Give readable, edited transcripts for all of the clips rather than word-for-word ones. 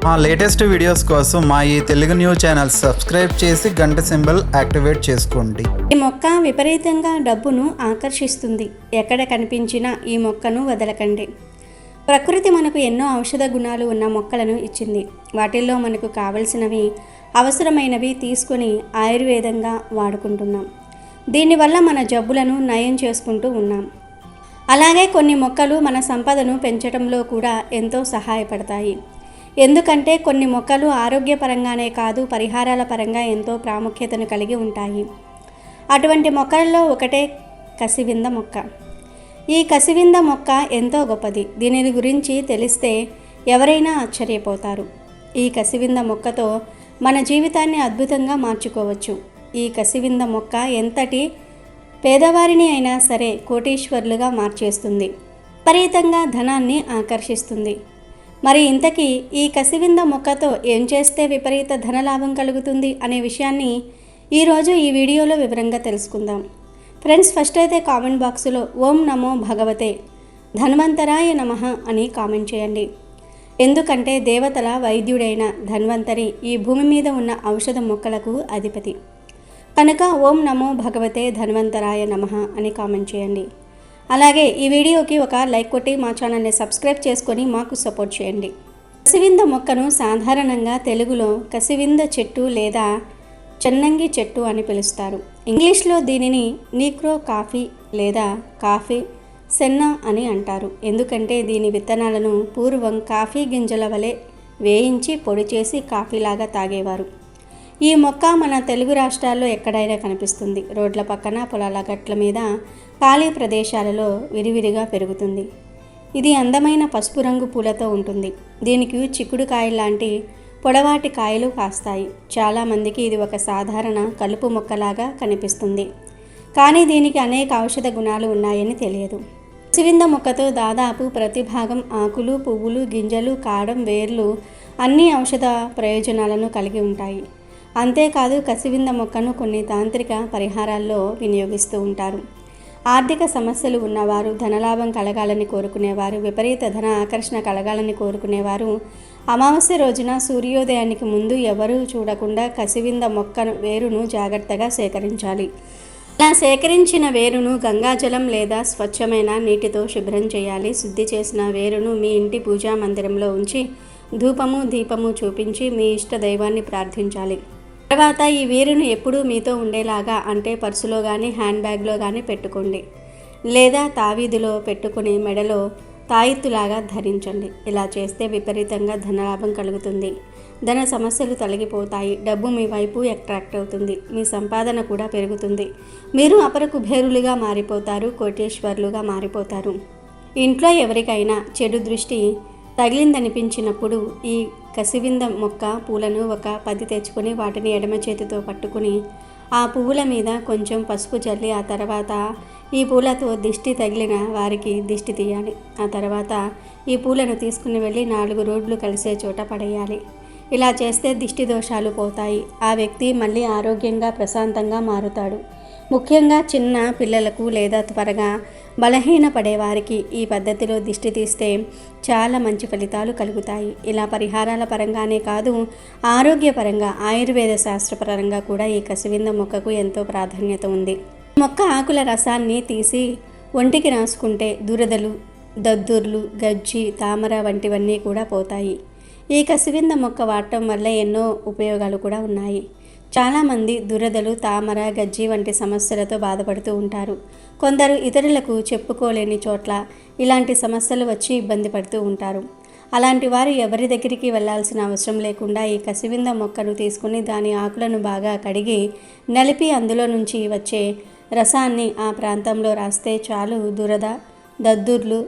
మా latest videos కోసం మా ఈ తెలుగు న్యూస్ ఛానల్ సబ్స్క్రైబ్ చేసి గంట సింబల్ యాక్టివేట్ చేసుకోండి. ఈ మొక్క విపరీతంగా డబ్బును ఆకర్షిస్తుంది. ఎక్కడ కనిపించినా ఈ మొక్కను వదలకండి. ప్రకృతి మనకు ఎన్నో ఔషధ గుణాలు ఉన్న మొక్కలను ఇచ్చింది. వాటిల్లో మనకు కావలసినవి, అవసరమైనవి తీసుకొని ఆయుర్వేదంగా వాడుకుంటున్నాం. దీనివల్ల మన జబ్బులను నయం చేసుకుంటూ ఉన్నాం. అలాగే కొన్ని మొక్కలు మన సంపదను పెంచడంలో కూడా ఎంతో సహాయపడతాయి. ఎందుకంటే కొన్ని మొక్కలు ఆరోగ్యపరంగానే కాదు, పరిహారాల పరంగా ఎంతో ప్రాముఖ్యతను కలిగి ఉంటాయి. అటువంటి మొక్కలలో ఒకటే కసివింద మొక్క. ఈ కసివింద మొక్క ఎంతో గొప్పది. దీని గురించి తెలిస్తే ఎవరైనా ఆశ్చర్యపోతారు. ఈ కసివింద మొక్కతో మన జీవితాన్ని అద్భుతంగా మార్చుకోవచ్చు. ఈ కసివింద మొక్క ఎంతటి పేదవారిని అయినా సరే కోటీశ్వరులుగా మార్చేస్తుంది. విపరీతంగా ధనాన్ని ఆకర్షిస్తుంది. మరి ఇంతకీ ఈ కసివింద మొక్కతో ఏం చేస్తే విపరీత ధనలాభం కలుగుతుంది అనే విషయాన్ని ఈరోజు ఈ వీడియోలో వివరంగా తెలుసుకుందాం. ఫ్రెండ్స్, ఫస్ట్ అయితే కామెంట్ బాక్సులో ఓం నమో భగవతే ధన్వంతరాయ నమః అని కామెంట్ చేయండి. ఎందుకంటే దేవతల వైద్యుడైన ధన్వంతరి ఈ భూమి మీద ఉన్న ఔషధ మొక్కలకు అధిపతి కనుక ఓం నమో భగవతే ధన్వంతరాయ నమః అని కామెంట్ చేయండి. అలాగే ఈ వీడియోకి ఒక లైక్ కొట్టి మా ఛానల్ని సబ్స్క్రైబ్ చేసుకొని మాకు సపోర్ట్ చేయండి. కసివింద మొక్కను సాధారణంగా తెలుగులో కసివింద చెట్టు లేదా చెన్నంగి చెట్టు అని పిలుస్తారు. ఇంగ్లీష్లో దీనిని నీగ్రో కాఫీ లేదా కాఫీ సెన్నా అని అంటారు. ఎందుకంటే దీని విత్తనాలను పూర్వం కాఫీ గింజల వలె వేయించి పొడి చేసి కాఫీలాగా తాగేవారు. ఈ మొక్క మన తెలుగు రాష్ట్రాల్లో ఎక్కడైనా కనిపిస్తుంది. రోడ్ల పక్కన, పొలాల గట్ల మీద, ఖాళీ ప్రదేశాలలో విరివిరిగా పెరుగుతుంది. ఇది అందమైన పసుపు రంగు పూలతో ఉంటుంది. దీనికి చిక్కుడు కాయలు లాంటి పొడవాటి కాయలు కాస్తాయి. చాలామందికి ఇది ఒక సాధారణ కలుపు మొక్కలాగా కనిపిస్తుంది. కానీ దీనికి అనేక ఔషధ గుణాలు ఉన్నాయని తెలియదు. కసివింద మొక్కతో దాదాపు ప్రతి భాగం ఆకులు, పువ్వులు, గింజలు, కాండం, వేర్లు అన్ని ఔషధ ప్రయోజనాలను కలిగి ఉంటాయి. అంతేకాదు కసివింద మొక్కను కొన్ని తాంత్రిక పరిహారాల్లో వినియోగిస్తూ ఉంటారు. ఆర్థిక సమస్యలు ఉన్నవారు, ధనలాభం కలగాలని కోరుకునేవారు, విపరీత ధన ఆకర్షణ కలగాలని కోరుకునేవారు అమావాస్య రోజున సూర్యోదయానికి ముందు ఎవరూ చూడకుండా కసివింద మొక్క వేరును జాగ్రత్తగా సేకరించాలి. ఇలా సేకరించిన వేరును గంగాజలం లేదా స్వచ్ఛమైన నీటితో శుభ్రం చేయాలి. శుద్ధి చేసిన వేరును మీ ఇంటి పూజా మందిరంలో ఉంచి ధూపము, దీపము చూపించి మీ ఇష్ట దైవాన్ని ప్రార్థించాలి. తర్వాత ఈ వేరును ఎప్పుడూ మీతో ఉండేలాగా, అంటే పర్సులో కానీ హ్యాండ్ బ్యాగ్లో కానీ పెట్టుకోండి, లేదా తావీదులో పెట్టుకుని మెడలో తాయెత్తులాగా ధరించండి. ఇలా చేస్తే విపరీతంగా ధనలాభం కలుగుతుంది. ధన సమస్యలు తొలగిపోతాయి. డబ్బు మీ వైపు అట్రాక్ట్ అవుతుంది. మీ సంపాదన కూడా పెరుగుతుంది. మీరు అపర కుబేరులుగా మారిపోతారు, కోటీశ్వరులుగా మారిపోతారు. ఇంట్లో ఎవరికైనా చెడు దృష్టి తగిలిందనిపించినప్పుడు ఈ కసివింద మొక్క పూలను ఒక 10 తెచ్చుకొని వాటిని ఎడమ చేతితో పట్టుకుని ఆ పువ్వుల మీద కొంచెం పసుపు చల్లి ఆ తర్వాత ఈ పూలతో దిష్టి తగిలిన వారికి దిష్టి తీయాలి. ఆ తర్వాత ఈ పూలను తీసుకుని వెళ్ళి 4 రోడ్లు కలిసే చోట పడేయాలి. ఇలా చేస్తే దిష్టి దోషాలు పోతాయి. ఆ వ్యక్తి మళ్ళీ ఆరోగ్యంగా, ప్రశాంతంగా మారుతాడు. ముఖ్యంగా చిన్న పిల్లలకు లేదా త్వరగా బలహీన పడేవారికి ఈ పద్ధతిలో దిష్టి తీస్తే చాలా మంచి ఫలితాలు కలుగుతాయి. ఇలా పరిహారాల పరంగానే కాదు, ఆరోగ్యపరంగా, ఆయుర్వేద శాస్త్రపరంగా కూడా ఈ కసివింద మొక్కకు ఎంతో ప్రాధాన్యత ఉంది. మొక్క ఆకుల రసాన్ని తీసి ఒంటికి రాసుకుంటే దురదలు, దద్దుర్లు, గజ్జి, తామర వంటివన్నీ కూడా పోతాయి. ఈ కసివింద మొక్క వాడటం వల్ల ఎన్నో ఉపయోగాలు కూడా ఉన్నాయి. చాలామంది దురదలు, తామర, గజ్జి వంటి సమస్యలతో బాధపడుతూ ఉంటారు. కొందరు ఇతరులకు చెప్పుకోలేని చోట్ల ఇలాంటి సమస్యలు వచ్చి ఇబ్బంది పడుతూ ఉంటారు. అలాంటి వారు ఎవరి దగ్గరికి వెళ్ళాల్సిన అవసరం లేకుండా ఈ కసివింద మొక్కను తీసుకుని దాని ఆకులను బాగా కడిగి నలిపి అందులో నుంచి వచ్చే రసాన్ని ఆ ప్రాంతంలో రాస్తే చాలు, దురద, దద్దుర్లు,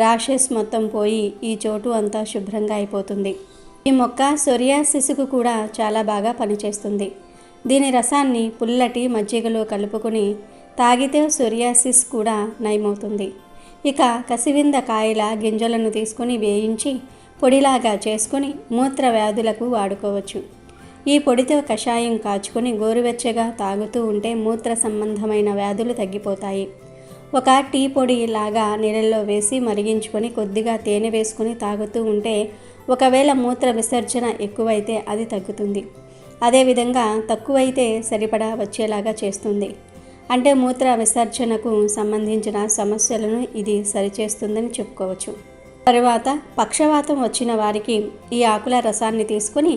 ర్యాషెస్ మొత్తం పోయి ఈ చోటు అంతా శుభ్రంగా అయిపోతుంది. ఈ మొక్క సోరియాసిస్కు కూడా చాలా బాగా పనిచేస్తుంది. దీని రసాన్ని పుల్లటి మజ్జిగలో కలుపుకొని తాగితే సోరియాసిస్ కూడా నయమవుతుంది. ఇక కసివింద కాయల గింజలను తీసుకొని వేయించి పొడిలాగా చేసుకొని మూత్ర వ్యాధులకు వాడుకోవచ్చు. ఈ పొడితో కషాయం కాచుకొని గోరువెచ్చగా తాగుతూ ఉంటే మూత్ర సంబంధమైన వ్యాధులు తగ్గిపోతాయి. ఒక టీ పొడి లాగా నీళ్ళల్లో వేసి మరిగించుకొని కొద్దిగా తేనె వేసుకొని తాగుతూ ఉంటే ఒకవేళ మూత్ర విసర్జన ఎక్కువైతే అది తగ్గుతుంది. అదేవిధంగా తక్కువైతే సరిపడా వచ్చేలాగా చేస్తుంది. అంటే మూత్ర విసర్జనకు సంబంధించిన సమస్యలను ఇది సరిచేస్తుందని చెప్పుకోవచ్చు. తరువాత పక్షవాతం వచ్చిన వారికి ఈ ఆకుల రసాన్ని తీసుకొని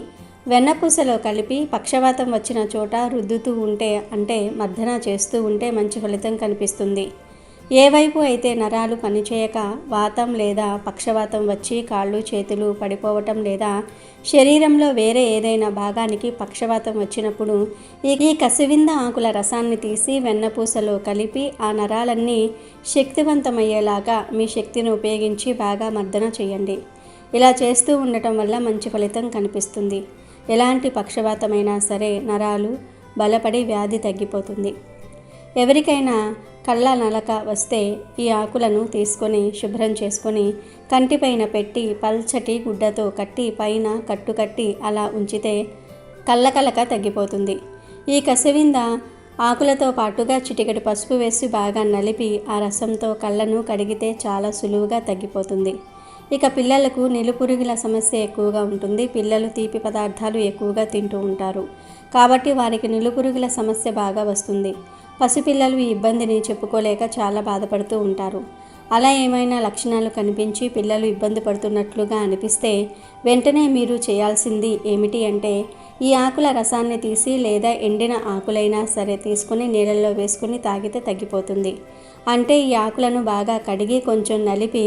వెన్నపూసలో కలిపి పక్షవాతం వచ్చిన చోట రుద్దుతూ ఉంటే, అంటే మర్దన చేస్తూ ఉంటే మంచి ఫలితం కనిపిస్తుంది. ఏ వైపు అయితే నరాలు పనిచేయక వాతం లేదా పక్షవాతం వచ్చి కాళ్ళు చేతులు పడిపోవటం లేదా శరీరంలో వేరే ఏదైనా భాగానికి పక్షవాతం వచ్చినప్పుడు ఈ కసివింద ఆకుల రసాన్ని తీసి వెన్నపూసలో కలిపి ఆ నరాలన్నీ శక్తివంతమయ్యేలాగా మీ శక్తిని ఉపయోగించి బాగా మర్దన చేయండి. ఇలా చేస్తూ ఉండటం వల్ల మంచి ఫలితం కనిపిస్తుంది. ఎలాంటి పక్షవాతమైనా సరే నరాలు బలపడి వ్యాధి తగ్గిపోతుంది. ఎవరికైనా కళ్ళ నలక వస్తే ఈ ఆకులను తీసుకొని శుభ్రం చేసుకొని కంటిపైన పెట్టి పల్చటి గుడ్డతో కట్టి పైన కట్టి అలా ఉంచితే కళ్ళకలక తగ్గిపోతుంది. ఈ కసివింద ఆకులతో పాటుగా చిటికెడు పసుపు వేసి బాగా నలిపి ఆ రసంతో కళ్ళను కడిగితే చాలా సులువుగా తగ్గిపోతుంది. ఇక పిల్లలకు నిలుపురుగుల సమస్య ఎక్కువగా ఉంటుంది. పిల్లలు తీపి పదార్థాలు ఎక్కువగా తింటూ ఉంటారు కాబట్టి వారికి నిలుపురుగుల సమస్య బాగా వస్తుంది. పసిపిల్లలు ఈ ఇబ్బందిని చెప్పుకోలేక చాలా బాధపడుతూ ఉంటారు. అలా ఏమైనా లక్షణాలు కనిపించి పిల్లలు ఇబ్బంది పడుతున్నట్లుగా అనిపిస్తే వెంటనే మీరు చేయాల్సింది ఏమిటి అంటే ఈ ఆకుల రసాన్ని తీసి లేదా ఎండిన ఆకులైనా సరే తీసుకుని నీళ్ళల్లో వేసుకుని తాగితే తగ్గిపోతుంది. అంటే ఈ ఆకులను బాగా కడిగి కొంచెం నలిపి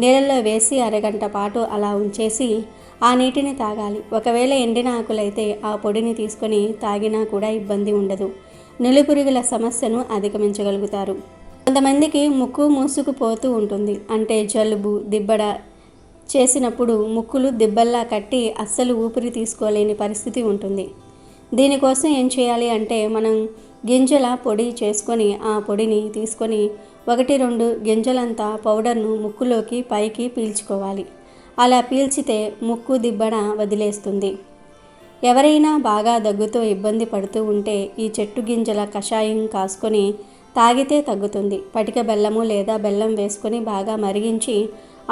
నీళ్ళల్లో వేసి అరగంట పాటు అలా ఉంచేసి ఆ నీటిని తాగాలి. ఒకవేళ ఎండిన ఆకులైతే ఆ పొడిని తీసుకొని తాగినా కూడా ఇబ్బంది ఉండదు. నిలుపురుగుల సమస్యను అధిగమించగలుగుతారు. కొంతమందికి ముక్కు మూసుకుపోతూ ఉంటుంది. అంటే జలుబు దిబ్బడ చేసినప్పుడు ముక్కులు దిబ్బల్లా కట్టి అస్సలు ఊపిరి తీసుకోలేని పరిస్థితి ఉంటుంది. దీనికోసం ఏం చేయాలి అంటే మనం గింజల పొడి చేసుకొని ఆ పొడిని తీసుకొని 1-2 గింజలంతా పౌడర్ను ముక్కులోకి పైకి పీల్చుకోవాలి. అలా పీల్చితే ముక్కు దిబ్బడ వదిలేస్తుంది. ఎవరైనా బాగా దగ్గుతో ఇబ్బంది పడుతూ ఉంటే ఈ చెట్టు గింజల కషాయం కాసుకొని తాగితే తగ్గుతుంది. పటిక బెల్లము లేదా బెల్లం వేసుకొని బాగా మరిగించి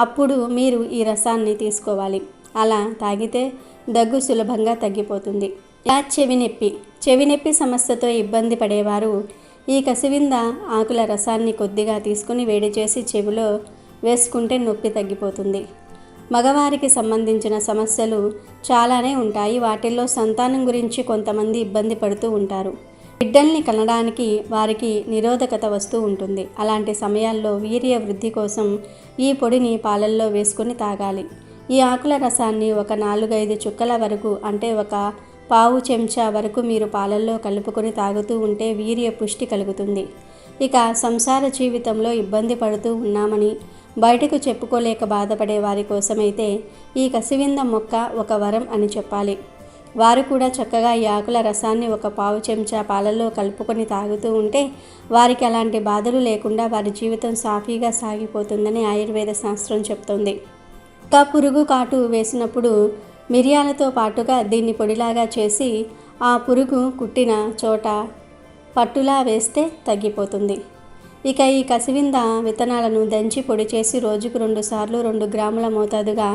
అప్పుడు మీరు ఈ రసాన్ని తీసుకోవాలి. అలా తాగితే దగ్గు సులభంగా తగ్గిపోతుంది. ఇలా చెవినొప్పి సమస్యతో ఇబ్బంది పడేవారు ఈ కసివింద ఆకుల రసాన్ని కొద్దిగా తీసుకుని వేడి చేసి చెవిలో వేసుకుంటే నొప్పి తగ్గిపోతుంది. మగవారికి సంబంధించిన సమస్యలు చాలానే ఉంటాయి. వాటిల్లో సంతానం గురించి కొంతమంది ఇబ్బంది పడుతూ ఉంటారు. బిడ్డల్ని కనడానికి వారికి నిరోధకత వస్తూ ఉంటుంది. అలాంటి సమయాల్లో వీర్య వృద్ధి కోసం ఈ పొడిని పాలల్లో వేసుకొని తాగాలి. ఈ ఆకుల రసాన్ని ఒక 4-5 చుక్కల వరకు, అంటే ఒక పావు చెంచా వరకు మీరు పాలల్లో కలుపుకొని తాగుతూ ఉంటే వీర్య పుష్టి కలుగుతుంది. ఇక సంసార జీవితంలో ఇబ్బంది పడుతూ ఉన్నామని బయటకు చెప్పుకోలేక బాధపడే వారి కోసమైతే ఈ కసివింద మొక్క ఒక వరం అని చెప్పాలి. వారు కూడా చక్కగా ఈ ఆకుల రసాన్ని ఒక పావు చెంచా పాలల్లో కలుపుకొని తాగుతూ ఉంటే వారికి అలాంటి బాధలు లేకుండా వారి జీవితం సాఫీగా సాగిపోతుందని ఆయుర్వేద శాస్త్రం చెప్తోంది. ఇంకా పురుగు కాటు వేసినప్పుడు మిరియాలతో పాటుగా దీన్ని పొడిలాగా చేసి ఆ పురుగు కుట్టిన చోట పట్టులా వేస్తే తగ్గిపోతుంది. ఇక ఈ కసివింద విత్తనాలను దంచి పొడి చేసి రోజుకు 2 సార్లు 2 గ్రాముల మోతాదుగా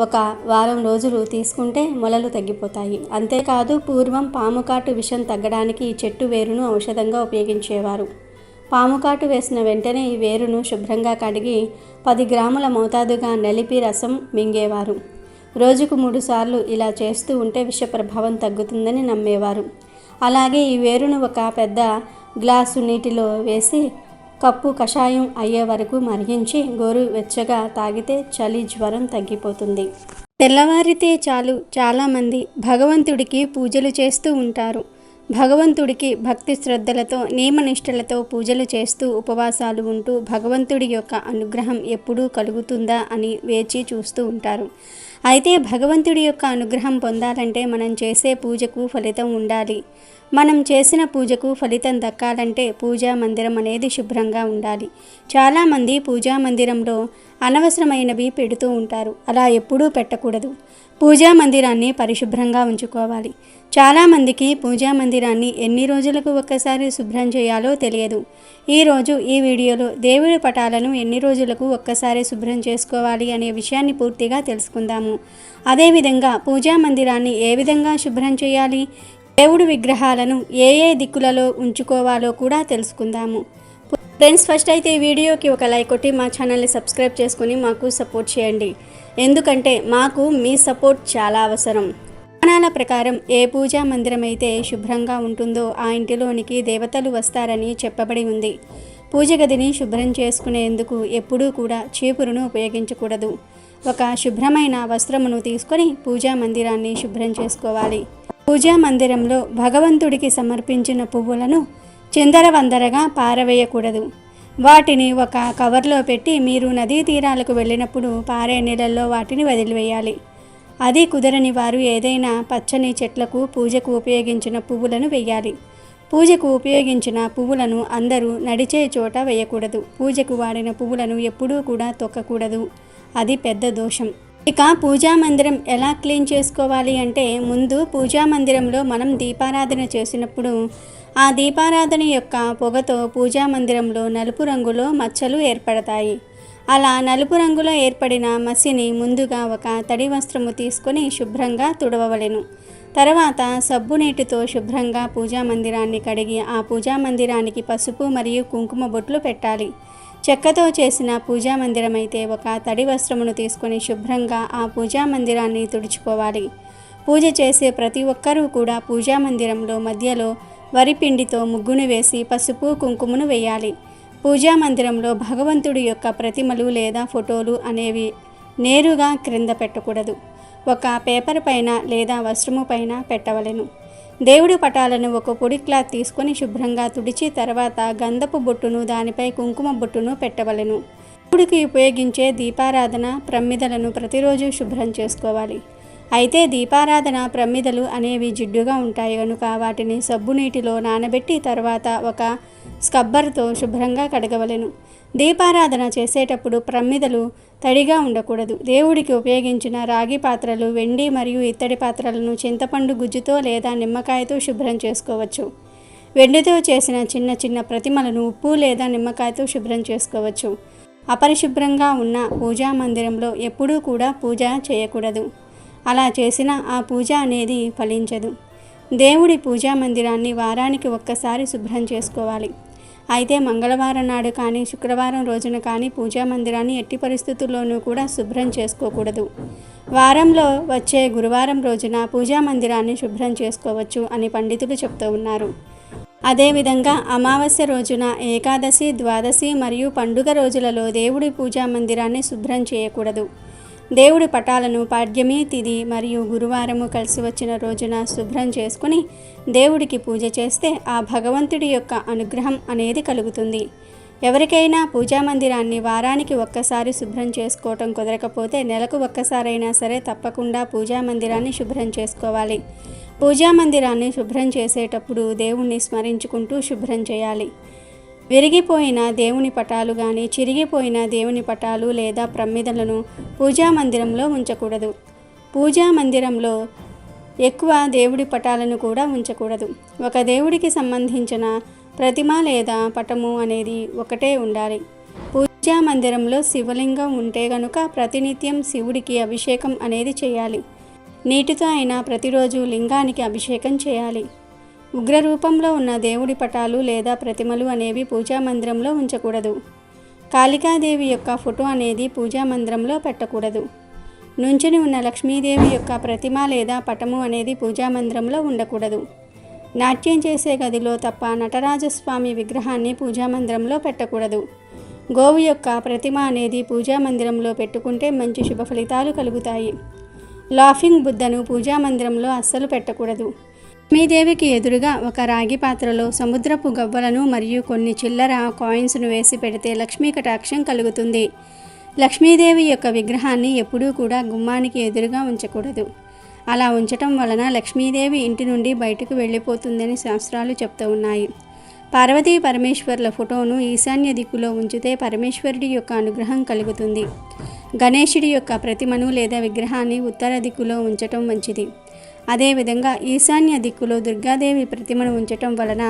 ఒక వారం రోజులు తీసుకుంటే మొలలు తగ్గిపోతాయి. అంతేకాదు పూర్వం పాముకాటు విషం తగ్గడానికి ఈ చెట్టు వేరును ఔషధంగా ఉపయోగించేవారు. పాముకాటు వేసిన వెంటనే ఈ వేరును శుభ్రంగా కడిగి 10 గ్రాముల మోతాదుగా నలిపి రసం మింగేవారు. రోజుకు 3 సార్లు ఇలా చేస్తూ ఉంటే విష ప్రభావం తగ్గుతుందని నమ్మేవారు. అలాగే ఈ వేరును ఒక పెద్ద గ్లాసు నీటిలో వేసి కప్పు కషాయం అయ్యే వరకు మరిగించి గోరు వెచ్చగా తాగితే చలి జ్వరం తగ్గిపోతుంది. తెల్లవారితే చాలు చాలామంది భగవంతుడికి పూజలు చేస్తూ ఉంటారు. భగవంతుడికి భక్తి శ్రద్ధలతో నియమనిష్టలతో పూజలు చేస్తూ ఉపవాసాలు ఉంటూ భగవంతుడి యొక్క అనుగ్రహం ఎప్పుడూ కలుగుతుందా అని వేచి చూస్తూ ఉంటారు. అయితే భగవంతుడి యొక్క అనుగ్రహం పొందాలంటే మనం చేసే పూజకు ఫలితం ఉండాలి. మనం చేసిన పూజకు ఫలితం దక్కాలంటే పూజా మందిరం అనేది శుభ్రంగా ఉండాలి. చాలామంది పూజా మందిరంలో అనవసరమైనవి పెడుతూ ఉంటారు. అలా ఎప్పుడూ పెట్టకూడదు. పూజా మందిరాన్ని పరిశుభ్రంగా ఉంచుకోవాలి. చాలామందికి పూజా మందిరాన్ని ఎన్ని రోజులకు ఒక్కసారి శుభ్రం చేయాలో తెలియదు. ఈరోజు ఈ వీడియోలో దేవుడి పటాలను ఎన్ని రోజులకు ఒక్కసారి శుభ్రం చేసుకోవాలి అనే విషయాన్ని పూర్తిగా తెలుసుకుందాము. అదేవిధంగా పూజా మందిరాన్ని ఏ విధంగా శుభ్రం చేయాలి, దేవుడి విగ్రహాలను ఏ దిక్కులలో ఉంచుకోవాలో కూడా తెలుసుకుందాము. ఫ్రెండ్స్, ఫస్ట్ అయితే ఈ వీడియోకి ఒక లైక్ కొట్టి మా ఛానల్ని సబ్స్క్రైబ్ చేసుకుని మాకు సపోర్ట్ చేయండి. ఎందుకంటే మాకు మీ సపోర్ట్ చాలా అవసరం. పురాణాల ప్రకారం ఏ పూజా మందిరం అయితే శుభ్రంగా ఉంటుందో ఆ ఇంటిలోనికి దేవతలు వస్తారని చెప్పబడి ఉంది. పూజ గదిని శుభ్రం చేసుకునేందుకు ఎప్పుడూ కూడా చీపురును ఉపయోగించకూడదు. ఒక శుభ్రమైన వస్త్రమును తీసుకొని పూజా మందిరాన్ని శుభ్రం చేసుకోవాలి. పూజా మందిరంలో భగవంతుడికి సమర్పించిన పువ్వులను చిందరవందరగా పారవేయకూడదు. వాటిని ఒక కవర్లో పెట్టి మీరు నదీ తీరాలకు వెళ్ళినప్పుడు పారే నీళ్ళల్లో వాటిని వదిలివేయాలి. అది కుదరని వారు ఏదైనా పచ్చని చెట్లకు పూజకు ఉపయోగించిన పువ్వులను వేయాలి. పూజకు ఉపయోగించిన పువ్వులను అందరూ నడిచే చోట వేయకూడదు. పూజకు వాడిన పువ్వులను ఎప్పుడూ కూడా తొక్కకూడదు. అది పెద్ద దోషం. ఇక పూజా మందిరం ఎలా క్లీన్ చేసుకోవాలి అంటే, ముందు పూజా మందిరంలో మనం దీపారాధన చేసినప్పుడు ఆ దీపారాధన యొక్క పొగతో పూజా మందిరంలో నలుపు రంగులో మచ్చలు ఏర్పడతాయి. అలా నలుపు రంగులో ఏర్పడిన మసిని ముందుగా ఒక తడి వస్త్రము తీసుకొని శుభ్రంగా తుడవవలెను. తర్వాత సబ్బు నీటితో శుభ్రంగా పూజా మందిరాన్ని కడిగి ఆ పూజా మందిరానికి పసుపు మరియు కుంకుమ బొట్లు పెట్టాలి. చెక్కతో చేసిన పూజా మందిరం అయితే ఒక తడి వస్త్రమును తీసుకొని శుభ్రంగా ఆ పూజా మందిరాన్ని తుడుచుకోవాలి. పూజ చేసే ప్రతి ఒక్కరూ కూడా పూజా మందిరంలో మధ్యలో వరిపిండితో ముగ్గును వేసి పసుపు కుంకుమను వేయాలి. పూజా మందిరంలో భగవంతుడి యొక్క ప్రతిమలు లేదా ఫోటోలు అనేవి నేరుగా క్రింద పెట్టకూడదు. ఒక పేపర్ పైన లేదా వస్త్రము పైన పెట్టవలెను. దేవుడి పటాలను ఒక పొడి క్లాత్ తీసుకొని శుభ్రంగా తుడిచి తర్వాత గంధపు బొట్టును దానిపై కుంకుమ బొట్టును పెట్టవలెను. దేవుడికి ఉపయోగించే దీపారాధన ప్రమిదలను ప్రతిరోజు శుభ్రం చేసుకోవాలి. అయితే దీపారాధన ప్రమిదలు అనేవి జిడ్డుగా ఉంటాయి కనుక వాటిని సబ్బు నీటిలో నానబెట్టి తర్వాత ఒక స్క్రబ్బర్తో శుభ్రంగా కడగవలెను. దీపారాధన చేసేటప్పుడు ప్రమిదలు తడిగా ఉండకూడదు. దేవుడికి ఉపయోగించిన రాగి పాత్రలు, వెండి మరియు ఇత్తడి పాత్రలను చింతపండు గుజ్జుతో లేదా నిమ్మకాయతో శుభ్రం చేసుకోవచ్చు. వెండితో చేసిన చిన్న చిన్న ప్రతిమలను ఉప్పు లేదా నిమ్మకాయతో శుభ్రం చేసుకోవచ్చు. అపరిశుభ్రంగా ఉన్న పూజా మందిరంలో ఎప్పుడూ కూడా పూజ చేయకూడదు. అలా చేసిన ఆ పూజ అనేది ఫలించదు. దేవుడి పూజా మందిరాన్ని వారానికి ఒక్కసారి శుభ్రం చేసుకోవాలి. అయితే మంగళవారం నాడు కానీ శుక్రవారం రోజున కానీ పూజా మందిరాన్ని ఎట్టి పరిస్థితుల్లోనూ కూడా శుభ్రం చేసుకోకూడదు. వారంలో వచ్చే గురువారం రోజున పూజా మందిరాన్ని శుభ్రం చేసుకోవచ్చు అని పండితులు చెప్తూ ఉన్నారు. అదేవిధంగా అమావాస్య రోజున, ఏకాదశి, ద్వాదశి మరియు పండుగ రోజులలో దేవుడి పూజా మందిరాన్ని శుభ్రం చేయకూడదు. దేవుడి పటాలను పాడ్యమి తిథి మరియు గురువారము కలిసి వచ్చిన రోజున శుభ్రం చేసుకుని దేవుడికి పూజ చేస్తే ఆ భగవంతుడి యొక్క అనుగ్రహం అనేది కలుగుతుంది. ఎవరికైనా పూజా మందిరాన్ని వారానికి ఒక్కసారి శుభ్రం చేసుకోవటం కుదరకపోతే నెలకు ఒక్కసారైనా సరే తప్పకుండా పూజా మందిరాన్ని శుభ్రం చేసుకోవాలి. పూజా మందిరాన్ని శుభ్రం చేసేటప్పుడు దేవుణ్ణి స్మరించుకుంటూ శుభ్రం చేయాలి. విరిగిపోయిన దేవుని పటాలు కానీ చిరిగిపోయిన దేవుని పటాలు లేదా ప్రమిదలను పూజా మందిరంలో ఉంచకూడదు. పూజా మందిరంలో ఎక్కువ దేవుడి పటాలను కూడా ఉంచకూడదు. ఒక దేవుడికి సంబంధించిన ప్రతిమ లేదా పటము అనేది ఒకటే ఉండాలి. పూజా మందిరంలో శివలింగం ఉంటే గనుక ప్రతినిత్యం శివుడికి అభిషేకం అనేది చేయాలి. నీటితో అయినా ప్రతిరోజు లింగానికి అభిషేకం చేయాలి. ఉగ్ర రూపంలో ఉన్న దేవుడి పటాలు లేదా ప్రతిమలు అనేవి పూజా మందిరంలో ఉంచకూడదు. కాళికాదేవి యొక్క ఫోటో అనేది పూజా మందిరంలో పెట్టకూడదు. నుంచుని ఉన్న లక్ష్మీదేవి యొక్క ప్రతిమ లేదా పటము అనేది పూజా మందిరంలో ఉండకూడదు. నాట్యం చేసే గదిలో తప్ప నటరాజస్వామి విగ్రహాన్ని పూజా మందిరంలో పెట్టకూడదు. గోవు యొక్క ప్రతిమ అనేది పూజా మందిరంలో పెట్టుకుంటే మంచి శుభ ఫలితాలు కలుగుతాయి. లాఫింగ్ బుద్ధను పూజా మందిరంలో అస్సలు పెట్టకూడదు. లక్ష్మీదేవికి ఎదురుగా ఒక రాగి పాత్రలో సముద్రపు గవ్వలను మరియు కొన్ని చిల్లర కాయిన్స్ను వేసి పెడితే లక్ష్మీ కటాక్షం కలుగుతుంది. లక్ష్మీదేవి యొక్క విగ్రహాన్ని ఎప్పుడూ కూడా గుమ్మానికి ఎదురుగా ఉంచకూడదు. అలా ఉంచటం వలన లక్ష్మీదేవి ఇంటి నుండి బయటకు వెళ్ళిపోతుందని శాస్త్రాలు చెప్తూ ఉన్నాయి. పార్వతీ పరమేశ్వర్ల ఫోటోను ఈశాన్య దిక్కులో ఉంచితే పరమేశ్వరుడి యొక్క అనుగ్రహం కలుగుతుంది. గణేశుడి యొక్క ప్రతిమను లేదా విగ్రహాన్ని ఉత్తర దిక్కులో ఉంచటం మంచిది. అదేవిధంగా ఈశాన్య దిక్కులో దుర్గాదేవి ప్రతిమను ఉంచటం వలన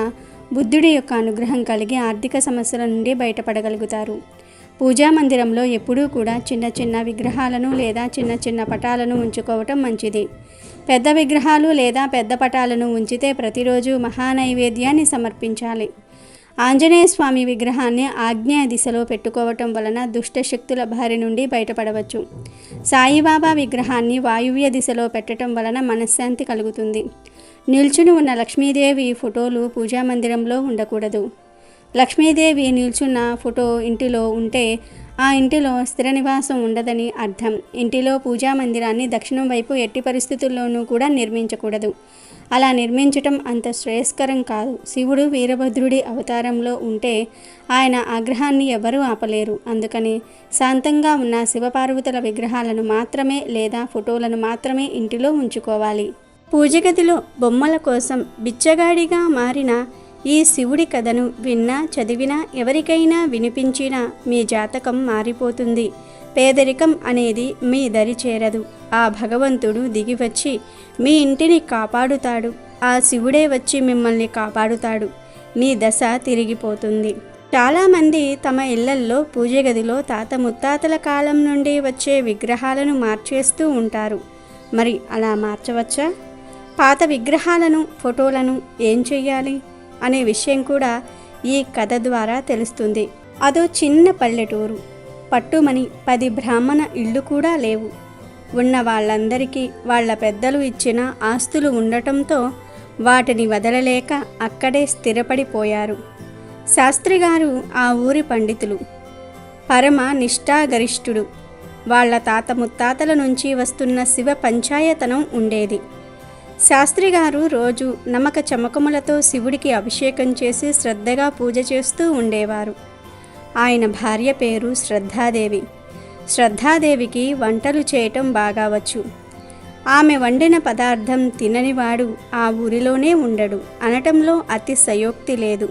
బుద్ధుడి యొక్క అనుగ్రహం కలిగి ఆర్థిక సమస్యల నుండి బయటపడగలుగుతారు. పూజా మందిరంలో ఎప్పుడూ కూడా చిన్న చిన్న విగ్రహాలను లేదా చిన్న చిన్న పటాలను ఉంచుకోవటం మంచిది. పెద్ద విగ్రహాలు లేదా పెద్ద పటాలను ఉంచితే ప్రతిరోజు మహానైవేద్యాన్ని సమర్పించాలి. ఆంజనేయ స్వామి విగ్రహాన్ని ఆగ్నేయ దిశలో పెట్టుకోవటం వలన దుష్టశక్తుల బారి నుండి బయటపడవచ్చు. సాయిబాబా విగ్రహాన్ని వాయువ్య దిశలో పెట్టడం వలన మనశ్శాంతి కలుగుతుంది. నిల్చుని ఉన్న లక్ష్మీదేవి ఫోటోలు పూజా మందిరంలో ఉండకూడదు. లక్ష్మీదేవి నిల్చున్న ఫోటో ఇంటిలో ఉంటే ఆ ఇంటిలో స్థిర నివాసం ఉండదని అర్థం. ఇంటిలో పూజా మందిరాన్ని దక్షిణం వైపు ఎట్టి పరిస్థితుల్లోనూ కూడా నిర్మించకూడదు. అలా నిర్మించటం అంత శ్రేయస్కరం కాదు. శివుడు వీరభద్రుడి అవతారంలో ఉంటే ఆయన ఆగ్రహాన్ని ఎవరూ ఆపలేరు. అందుకని శాంతంగా ఉన్న శివపార్వతుల విగ్రహాలను మాత్రమే లేదా ఫోటోలను మాత్రమే ఇంటిలో ఉంచుకోవాలి. పూజ గదిలో బొమ్మల కోసం బిచ్చగాడిగా మారిన ఈ శివుడి కథను విన్నా చదివినా ఎవరికైనా వినిపించినా మీ జాతకం మారిపోతుంది. పేదరికం అనేది మీ దరి చేరదు. ఆ భగవంతుడు దిగివచ్చి మీ ఇంటిని కాపాడుతాడు. ఆ శివుడే వచ్చి మిమ్మల్ని కాపాడుతాడు. మీ దశ తిరిగిపోతుంది. చాలామంది తమ ఇళ్లల్లో పూజ గదిలో తాత ముత్తాతల కాలం నుండి వచ్చే విగ్రహాలను మార్చేస్తూ ఉంటారు. మరి అలా మార్చవచ్చా? పాత విగ్రహాలను ఫోటోలను ఏం చెయ్యాలి అనే విషయం కూడా ఈ కథ ద్వారా తెలుస్తుంది. అదో చిన్న పల్లెటూరు. పట్టుమని 10 బ్రాహ్మణ ఇళ్ళు కూడా లేవు. ఉన్న వాళ్ళందరికీ వాళ్ళ పెద్దలు ఇచ్చిన ఆస్తులు ఉండటంతో వాటిని వదలలేక అక్కడే స్థిరపడిపోయారు. శాస్త్రి గారు ఆ ఊరి పండితులు, పరమ నిష్ఠాగరిష్ఠుడు. వాళ్ళ తాత ముత్తాతల నుంచి వస్తున్న శివ పంచాయతనం ఉండేది. శాస్త్రి గారు రోజు నమక చమకములతో శివుడికి అభిషేకం చేసి శ్రద్ధగా పూజ చేస్తూ ఉండేవారు. ఆయన భార్య పేరు శ్రద్ధాదేవి. శ్రద్ధాదేవికి వంటలు చేయటం బాగా వచ్చు. ఆమె వండిన పదార్థం తిననివాడు ఆ ఊరిలోనే ఉండడు అనటంలో అతిశయోక్తి లేదు.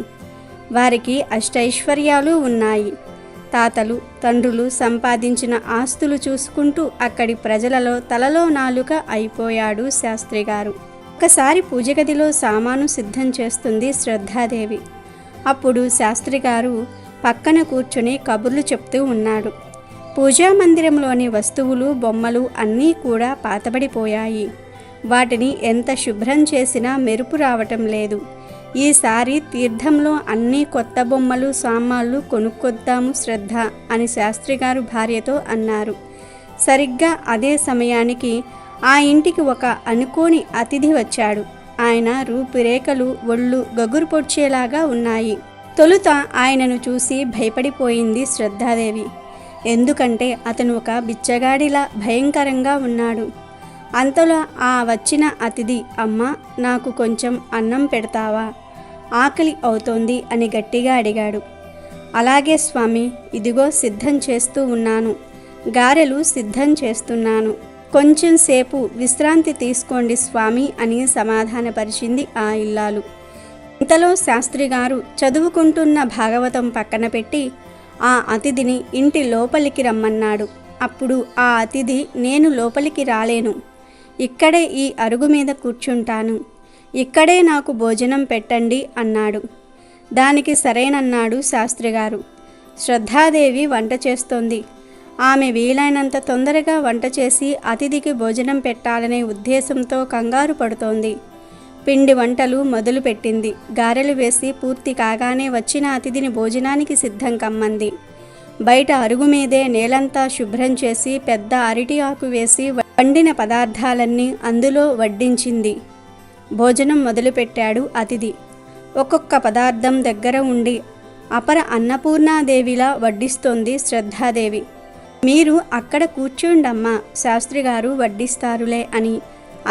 వారికి అష్టైశ్వర్యాలు ఉన్నాయి. తాతలు తండ్రులు సంపాదించిన ఆస్తులు చూసుకుంటూ అక్కడి ప్రజలలో తలలో నాలుక అయిపోయాడు శాస్త్రి గారు. ఒకసారి పూజ గదిలో సామాను సిద్ధం చేస్తుంది శ్రద్ధాదేవి. అప్పుడు శాస్త్రి గారు పక్కన కూర్చుని కబుర్లు చెప్తూ ఉన్నాడు. పూజా మందిరంలోని వస్తువులు బొమ్మలు అన్నీ కూడా పాతబడిపోయాయి. వాటిని ఎంత శుభ్రం చేసినా మెరుపు రావటం లేదు. ఈసారి తీర్థంలో అన్ని కొత్త బొమ్మలు సామాన్లు కొనుక్కొద్దాము శ్రద్ధ అని శాస్త్రి గారు భార్యతో అన్నారు. సరిగ్గా అదే సమయానికి ఆ ఇంటికి ఒక అనుకోని అతిథి వచ్చాడు. ఆయన రూపురేఖలు ఒళ్ళు గగురు పొడ్చేలాగా ఉన్నాయి. తొలుత ఆయనను చూసి భయపడిపోయింది శ్రద్ధాదేవి. ఎందుకంటే అతను ఒక బిచ్చగాడిలా భయంకరంగా ఉన్నాడు. అంతలో ఆ వచ్చిన అతిథి, అమ్మ నాకు కొంచెం అన్నం పెడతావా, ఆకలి అవుతోంది అని గట్టిగా అడిగాడు. అలాగే స్వామి, ఇదిగో సిద్ధం చేస్తూ ఉన్నాను. గారెలు సిద్ధం చేస్తున్నాను. కొంచెం సేపు విశ్రాంతి తీసుకోండి స్వామి అని సమాధానపరిచింది ఆ ఇల్లాలు. ఇంతలో శాస్త్రి గారు చదువుకుంటున్న భాగవతం పక్కన పెట్టి ఆ అతిథిని ఇంటి లోపలికి రమ్మన్నాడు. అప్పుడు ఆ అతిథి, నేను లోపలికి రాలేను, ఇక్కడే ఈ అరుగు మీద కూర్చుంటాను, ఇక్కడే నాకు భోజనం పెట్టండి అన్నాడు. దానికి సరేనన్నాడు శాస్త్రి గారు. శ్రద్ధాదేవి వంట చేస్తోంది. ఆమె వీలైనంత తొందరగా వంట చేసి అతిథికి భోజనం పెట్టాలనే ఉద్దేశంతో కంగారు పడుతోంది. పిండి వంటలు మొదలుపెట్టింది. గారెలు వేసి పూర్తి కాగానే వచ్చిన అతిథిని భోజనానికి సిద్ధం కమ్మంది. బయట అరుగు మీదే నేలంతా శుభ్రం చేసి పెద్ద అరటి ఆకు వేసి వండిన పదార్థాలన్నీ అందులో వడ్డించింది. భోజనం మొదలుపెట్టాడు అతిథి. ఒక్కొక్క పదార్థం దగ్గర ఉండి అపర అన్నపూర్ణాదేవిలా వడ్డిస్తోంది శ్రద్ధాదేవి. మీరు అక్కడ కూర్చోండమ్మా, శాస్త్రి గారు వడ్డిస్తారులే అని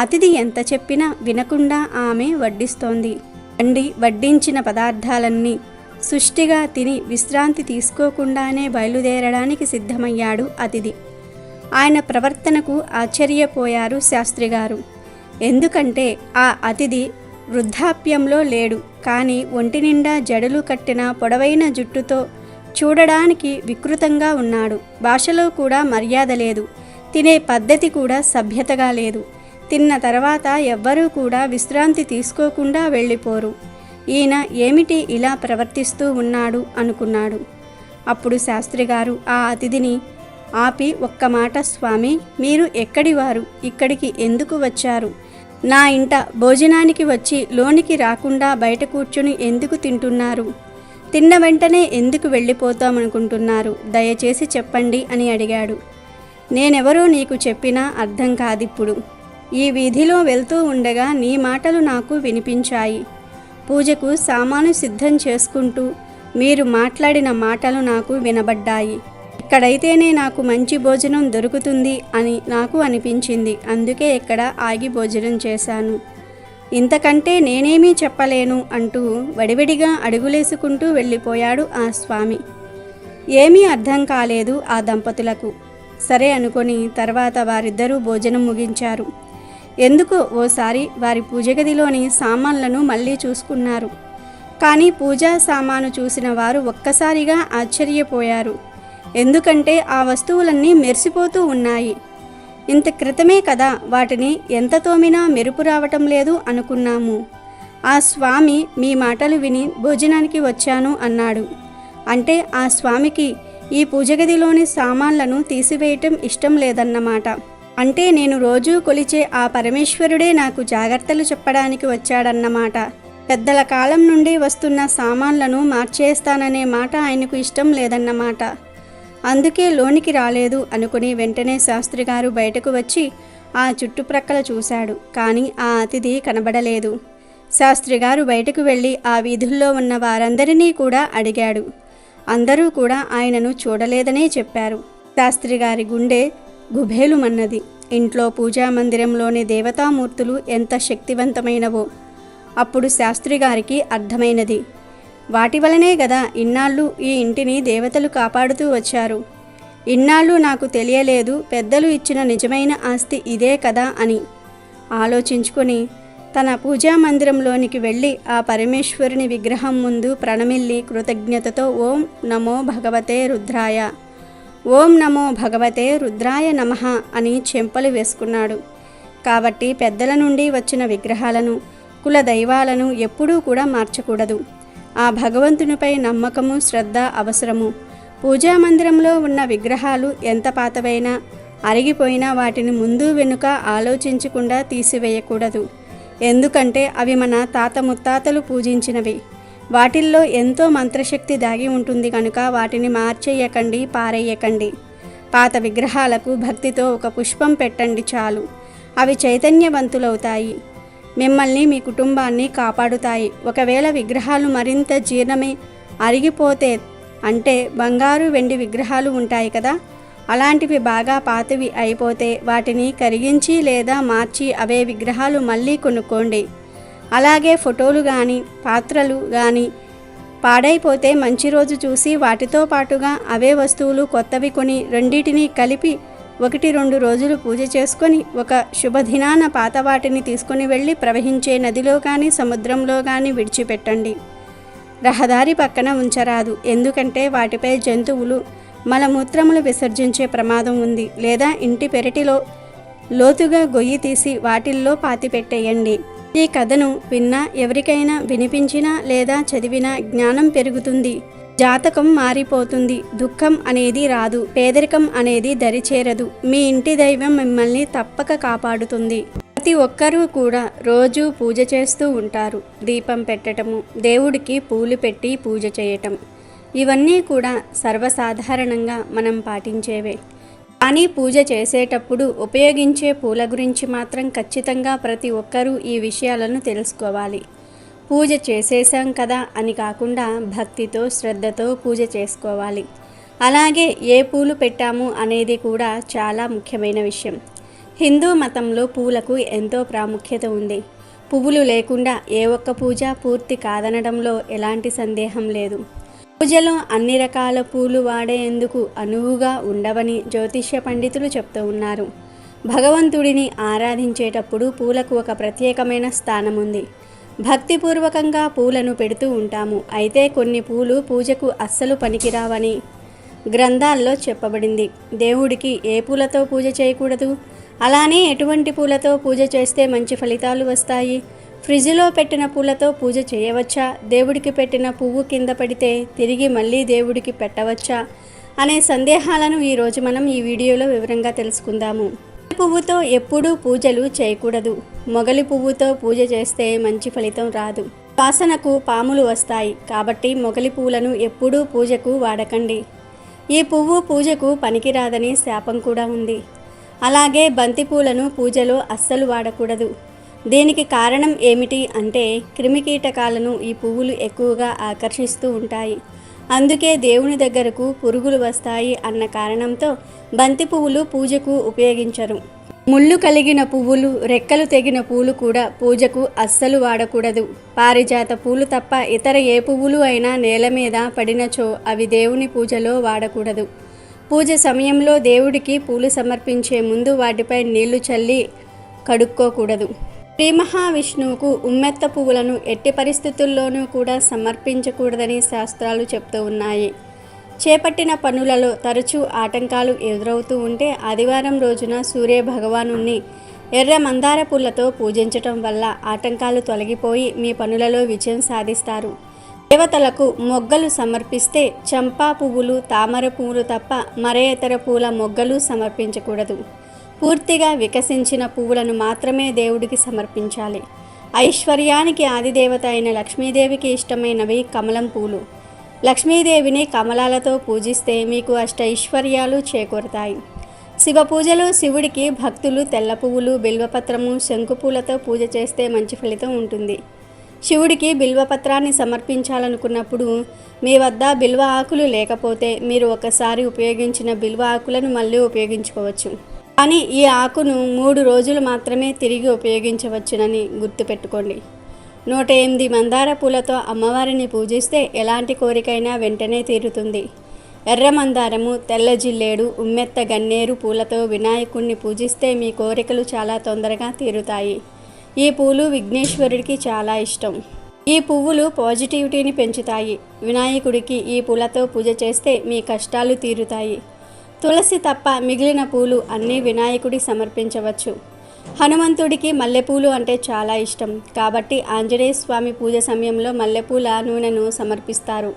అతిథి ఎంత చెప్పినా వినకుండా ఆమె వడ్డిస్తోంది. వడ్డించిన పదార్థాలన్నీ సుష్టిగా తిని విశ్రాంతి తీసుకోకుండానే బయలుదేరడానికి సిద్ధమయ్యాడు అతిథి. ఆయన ప్రవర్తనకు ఆశ్చర్యపోయారు శాస్త్రి గారు. ఎందుకంటే ఆ అతిథి వృద్ధాప్యంలో లేడు, కానీ ఒంటి నిండా జడలు కట్టిన పొడవైన జుట్టుతో చూడడానికి వికృతంగా ఉన్నాడు. భాషలో కూడా మర్యాద లేదు. తినే పద్ధతి కూడా సభ్యతగా లేదు. తిన్న తర్వాత ఎవ్వరూ కూడా విశ్రాంతి తీసుకోకుండా వెళ్ళిపోరు. ఈయన ఏమిటి ఇలా ప్రవర్తిస్తూ ఉన్నాడు అనుకున్నాడు. అప్పుడు శాస్త్రిగారు ఆ అతిథిని ఆపి, ఒక్క మాట స్వామి, మీరు ఎక్కడివారు? ఇక్కడికి ఎందుకు వచ్చారు? నా ఇంట భోజనానికి వచ్చి లోనికి రాకుండా బయట కూర్చుని ఎందుకు తింటున్నారు? తిన్న వెంటనే ఎందుకు వెళ్ళిపోతామనుకుంటున్నారు? దయచేసి చెప్పండి అని అడిగాడు. నేనెవరో నీకు చెప్పినా అర్థం కాదిప్పుడు. ఈ వీధిలో వెళ్తూ ఉండగా నీ మాటలు నాకు వినిపించాయి. పూజకు సామాను సిద్ధం చేసుకుంటూ మీరు మాట్లాడిన మాటలు నాకు వినబడ్డాయి. ఇక్కడైతేనే నాకు మంచి భోజనం దొరుకుతుంది అని నాకు అనిపించింది. అందుకే ఇక్కడ ఆగి భోజనం చేశాను. ఇంతకంటే నేనేమీ చెప్పలేను అంటూ వడివడిగా అడుగులేసుకుంటూ వెళ్ళిపోయాడు ఆ స్వామి. ఏమీ అర్థం కాలేదు ఆ దంపతులకు. సరే అనుకొని తర్వాత వారిద్దరూ భోజనం ముగించారు. ఎందుకో ఓసారి వారి పూజగదిలోని సామాన్లను మళ్ళీ చూసుకున్నారు. కానీ పూజా సామాను చూసిన వారు ఒక్కసారిగా ఆశ్చర్యపోయారు. ఎందుకంటే ఆ వస్తువులన్నీ మెరిసిపోతూ ఉన్నాయి. ఇంత క్రితమే కదా వాటిని ఎంత తోమినా మెరుపు రావటం లేదు అనుకున్నాము. ఆ స్వామి మీ మాటలు విని భోజనానికి వచ్చాను అన్నాడు. అంటే ఆ స్వామికి ఈ పూజగదిలోని సామాన్లను తీసివేయటం ఇష్టం లేదన్నమాట. అంటే నేను రోజూ కొలిచే ఆ పరమేశ్వరుడే నాకు జాగ్రత్తలు చెప్పడానికి వచ్చాడన్నమాట. పెద్దల కాలం నుండి వస్తున్న సామాన్లను మార్చేస్తాననే మాట ఆయనకు ఇష్టం లేదన్నమాట. అందుకే లోనికి రాలేదు అనుకుని వెంటనే శాస్త్రిగారు బయటకు వచ్చి ఆ చుట్టుప్రక్కల చూశాడు. కానీ ఆ అతిథి కనబడలేదు. శాస్త్రిగారు బయటకు వెళ్ళి ఆ వీధుల్లో ఉన్న వారందరినీ కూడా అడిగాడు. అందరూ కూడా ఆయనను చూడలేదనే చెప్పారు. శాస్త్రిగారి గుండె గుబేలుమన్నది. ఇంట్లో పూజా మందిరంలోని దేవతామూర్తులు ఎంత శక్తివంతమైనవో అప్పుడు శాస్త్రిగారికి అర్థమైనది. వాటి వలనే గదా ఇన్నాళ్ళు ఈ ఇంటిని దేవతలు కాపాడుతూ వచ్చారు. ఇన్నాళ్ళు నాకు తెలియలేదు పెద్దలు ఇచ్చిన నిజమైన ఆస్తి ఇదే కదా అని ఆలోచించుకొని తన పూజా మందిరంలోనికి వెళ్ళి ఆ పరమేశ్వరుని విగ్రహం ముందు ప్రణమిల్లి కృతజ్ఞతతో ఓం నమో భగవతే రుద్రాయ, ఓం నమో భగవతే రుద్రాయ నమః అని చెంపలు వేసుకున్నాడు. కాబట్టి పెద్దల నుండి వచ్చిన విగ్రహాలను, కుల దైవాలను ఎప్పుడూ కూడా మార్చకూడదు. ఆ భగవంతునిపై నమ్మకము, శ్రద్ధ అవసరము. పూజా మందిరంలో ఉన్న విగ్రహాలు ఎంత పాతవైనా, అరిగిపోయినా వాటిని ముందు వెనుక ఆలోచించకుండా తీసివేయకూడదు. ఎందుకంటే అవి మన తాత ముత్తాతలు పూజించినవి. వాటిల్లో ఎంతో మంత్రశక్తి దాగి ఉంటుంది కనుక వాటిని మార్చేయకండి, పారేయకండి. పాత విగ్రహాలకు భక్తితో ఒక పుష్పం పెట్టండి చాలు. అవి చైతన్యవంతులవుతాయి. మిమ్మల్ని, మీ కుటుంబాన్ని కాపాడుతాయి. ఒకవేళ విగ్రహాలు మరింత జీర్ణమై అరిగిపోతే, అంటే బంగారు వెండి విగ్రహాలు ఉంటాయి కదా, అలాంటివి బాగా పాతవి అయిపోతే వాటిని కరిగించి లేదా మార్చి అవే విగ్రహాలు మళ్ళీ కొనుక్కోండి. అలాగే ఫోటోలు కానీ పాత్రలు కానీ పాడైపోతే మంచి రోజు చూసి వాటితో పాటుగా అవే వస్తువులు కొత్తవి కొని రెండింటినీ కలిపి 1-2 రోజులు పూజ చేసుకొని ఒక శుభదినాన పాత వాటిని తీసుకొని వెళ్ళి ప్రవహించే నదిలో కానీ సముద్రంలో కానీ విడిచిపెట్టండి. రహదారి పక్కన ఉంచరాదు. ఎందుకంటే వాటిపై జంతువులు మలమూత్రములు విసర్జించే ప్రమాదం ఉంది. లేదా ఇంటి పెరటిలో లోతుగా గొయ్యి తీసి వాటిల్లో పాతిపెట్టేయండి. ఈ కథను విన్నా, ఎవరికైనా వినిపించినా లేదా చదివినా జ్ఞానం పెరుగుతుంది, జాతకం మారిపోతుంది, దుఃఖం అనేది రాదు, పేదరికం అనేది దరిచేరదు. మీ ఇంటి దైవం మిమ్మల్ని తప్పక కాపాడుతుంది. ప్రతి ఒక్కరూ కూడా రోజు పూజ చేస్తూ ఉంటారు. దీపం పెట్టటము, దేవుడికి పూలు పెట్టి పూజ చేయటం, ఇవన్నీ కూడా సర్వసాధారణంగా మనం పాటించేవే. కానీ పూజ చేసేటప్పుడు ఉపయోగించే పూల గురించి మాత్రం ఖచ్చితంగా ప్రతి ఒక్కరూ ఈ విషయాలను తెలుసుకోవాలి. పూజ చేసేసాం కదా అని కాకుండా భక్తితో, శ్రద్ధతో పూజ చేసుకోవాలి. అలాగే ఏ పూలు పెట్టాము అనేది కూడా చాలా ముఖ్యమైన విషయం. హిందూ మతంలో పూలకు ఎంతో ప్రాముఖ్యత ఉంది. పువ్వులు లేకుండా ఏ ఒక్క పూజ పూర్తి కాదనడంలో ఎలాంటి సందేహం లేదు. పూజలో అన్ని రకాల పూలు వాడేందుకు అనువుగా ఉండవని జ్యోతిష్య పండితులు చెప్తూ ఉన్నారు. భగవంతుడిని ఆరాధించేటప్పుడు పూలకు ఒక ప్రత్యేకమైన స్థానం ఉంది. భక్తిపూర్వకంగా పూలను పెడుతూ ఉంటాము. అయితే కొన్ని పూలు పూజకు అస్సలు పనికిరావని గ్రంథాల్లో చెప్పబడింది. దేవుడికి ఏ పూలతో పూజ చేయకూడదు, అలానే ఎటువంటి పూలతో పూజ చేస్తే మంచి ఫలితాలు వస్తాయి? ఫ్రిడ్జ్లో పెట్టిన పూలతో పూజ చేయవచ్చా? దేవుడికి పెట్టిన పువ్వు కింద పడితే తిరిగి మళ్ళీ దేవుడికి పెట్టవచ్చా అనే సందేహాలను ఈరోజు మనం ఈ వీడియోలో వివరంగా తెలుసుకుందాము. పువ్వుతో ఎప్పుడూ పూజలు చేయకూడదు. మొగలి పువ్వుతో పూజ చేస్తే మంచి ఫలితం రాదు. వాసనకు పాములు వస్తాయి కాబట్టి మొగలి పువ్వులను ఎప్పుడూ పూజకు వాడకండి. ఈ పువ్వు పూజకు పనికిరాదని శాపం కూడా ఉంది. అలాగే బంతి పూలను పూజలో అస్సలు వాడకూడదు. దీనికి కారణం ఏమిటి అంటే క్రిమికీటకాలను ఈ పువ్వులు ఎక్కువగా ఆకర్షిస్తూ ఉంటాయి. అందుకే దేవుని దగ్గరకు పురుగులు వస్తాయి అన్న కారణంతో బంతి పువ్వులు పూజకు ఉపయోగించరు. ముళ్ళు కలిగిన పువ్వులు, రెక్కలు తెగిన పూలు కూడా పూజకు అస్సలు వాడకూడదు. పారిజాత పూలు తప్ప ఇతర ఏ పువ్వులు అయినా నేల మీద పడినచో అవి దేవుని పూజలో వాడకూడదు. పూజ సమయంలో దేవుడికి పూలు సమర్పించే ముందు వాటిపై నీళ్లు చల్లి కడుక్కోకూడదు. శ్రీ మహావిష్ణువుకు ఉమ్మెత్త పువ్వులను ఎట్టి పరిస్థితుల్లోనూ కూడా సమర్పించకూడదని శాస్త్రాలు చెప్తూ ఉన్నాయి. చేపట్టిన పనులలో తరచూ ఆటంకాలు ఎదురవుతూ ఉంటే ఆదివారం రోజున సూర్య భగవానుణ్ణి ఎర్ర మందార పూలతో పూజించటం వల్ల ఆటంకాలు తొలగిపోయి మీ పనులలో విజయం సాధిస్తారు. దేవతలకు మొగ్గలు సమర్పిస్తే చంపా పువ్వులు, తామర పువ్వులు తప్ప మరే ఇతర పూల మొగ్గలు సమర్పించకూడదు. పూర్తిగా వికసించిన పువ్వులను మాత్రమే దేవుడికి సమర్పించాలి. ఐశ్వర్యానికి ఆదిదేవత అయిన లక్ష్మీదేవికి ఇష్టమైనవి కమలం పూలు. లక్ష్మీదేవిని కమలాలతో పూజిస్తే మీకు అష్టైశ్వర్యాలు చేకూరుతాయి. శివ పూజలో శివుడికి భక్తులు తెల్ల పువ్వులు, బిల్వపత్రము, శంకుపూలతో పూజ చేస్తే మంచి ఫలితం ఉంటుంది. శివుడికి బిల్వపత్రాన్ని సమర్పించాలనుకున్నప్పుడు మీ వద్ద బిల్వ ఆకులు లేకపోతే మీరు ఒకసారి ఉపయోగించిన బిల్వ ఆకులను మళ్ళీ ఉపయోగించుకోవచ్చు. కానీ ఈ ఆకును 3 రోజులు మాత్రమే తిరిగి ఉపయోగించవచ్చునని గుర్తుపెట్టుకోండి. 108 మందార పూలతో అమ్మవారిని పూజిస్తే ఎలాంటి కోరికైనా వెంటనే తీరుతుంది. ఎర్ర మందారము, తెల్ల జిల్లేడు, ఉమ్మెత్త గన్నేరు పూలతో వినాయకుడిని పూజిస్తే మీ కోరికలు చాలా తొందరగా తీరుతాయి. ఈ పూలు విఘ్నేశ్వరుడికి చాలా ఇష్టం. ఈ పువ్వులు పాజిటివిటీని పెంచుతాయి. వినాయకుడికి ఈ పూలతో పూజ చేస్తే మీ కష్టాలు తీరుతాయి. తులసి తప్ప మిగిలిన పూలు అన్నీ వినాయకుడికి సమర్పించవచ్చు. హనుమంతుడికి మల్లెపూలు అంటే చాలా ఇష్టం కాబట్టి ఆంజనేయ స్వామి పూజ సమయంలో మల్లెపూల నూనెను సమర్పిస్తారు.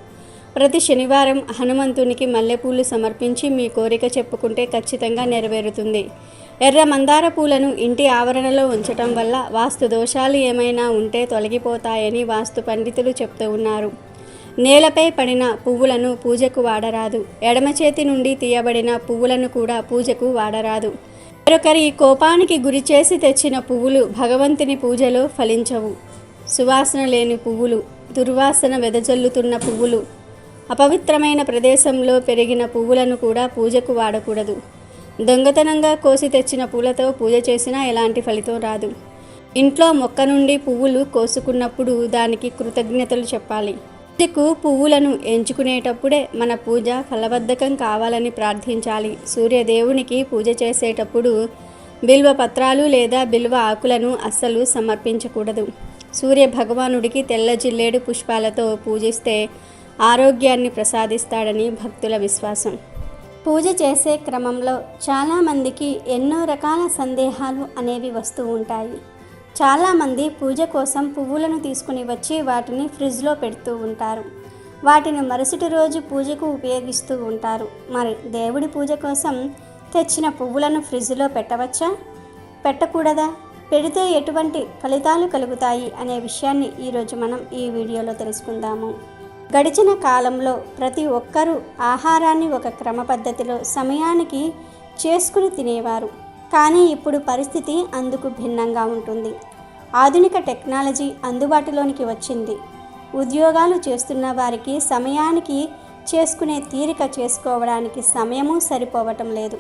ప్రతి శనివారం హనుమంతునికి మల్లెపూలు సమర్పించి మీ కోరిక చెప్పుకుంటే ఖచ్చితంగా నెరవేరుతుంది. ఎర్ర మందార పూలను ఇంటి ఆవరణలో ఉంచటం వల్ల వాస్తు దోషాలు ఏమైనా ఉంటే తొలగిపోతాయని వాస్తు పండితులు చెప్తూ ఉన్నారు. నేలపై పడిన పువ్వులను పూజకు వాడరాదు. ఎడమ చేతి నుండి తీయబడిన పువ్వులను కూడా పూజకు వాడరాదు. మరొకరి కోపానికి గురిచేసి తెచ్చిన పువ్వులు భగవంతుని పూజలో ఫలించవు. సువాసన లేని పువ్వులు, దుర్వాసన వెదజల్లుతున్న పువ్వులు, అపవిత్రమైన ప్రదేశంలో పెరిగిన పువ్వులను కూడా పూజకు వాడకూడదు. దొంగతనంగా కోసి తెచ్చిన పూలతో పూజ చేసినా ఎలాంటి ఫలితం రాదు. ఇంట్లో మొక్క నుండి పువ్వులు కోసుకున్నప్పుడు దానికి కృతజ్ఞతలు చెప్పాలి. పూజకు పువ్వులను ఎంచుకునేటప్పుడే మన పూజ ఫలబద్ధకం కావాలని ప్రార్థించాలి. సూర్యదేవునికి పూజ చేసేటప్పుడు బిల్వ పత్రాలు లేదా బిల్వ ఆకులను అస్సలు సమర్పించకూడదు. సూర్య భగవానుడికి తెల్ల జిల్లేడు పుష్పాలతో పూజిస్తే ఆరోగ్యాన్ని ప్రసాదిస్తాడని భక్తుల విశ్వాసం. పూజ చేసే క్రమంలో చాలామందికి ఎన్నో రకాల సందేహాలు అనేవి వస్తూ ఉంటాయి. చాలామంది పూజ కోసం పువ్వులను తీసుకుని వచ్చి వాటిని ఫ్రిడ్జ్లో పెడుతూ ఉంటారు. వాటిని మరుసటి రోజు పూజకు ఉపయోగిస్తూ ఉంటారు. మరి దేవుడి పూజ కోసం తెచ్చిన పువ్వులను ఫ్రిడ్జ్లో పెట్టవచ్చా, పెట్టకూడదా, పెడితే ఎటువంటి ఫలితాలు కలుగుతాయి అనే విషయాన్ని ఈరోజు మనం ఈ వీడియోలో తెలుసుకుందాము. గడిచిన కాలంలో ప్రతి ఒక్కరూ ఆహారాన్ని ఒక క్రమ పద్ధతిలో సమయానికి చేసుకుని తినేవారు. కానీ ఇప్పుడు పరిస్థితి అందుకు భిన్నంగా ఉంటుంది. ఆధునిక టెక్నాలజీ అందుబాటులోనికి వచ్చింది. ఉద్యోగాలు చేస్తున్న వారికి సమయానికి చేసుకునే తీరిక చేసుకోవడానికి సమయము సరిపోవటం లేదు.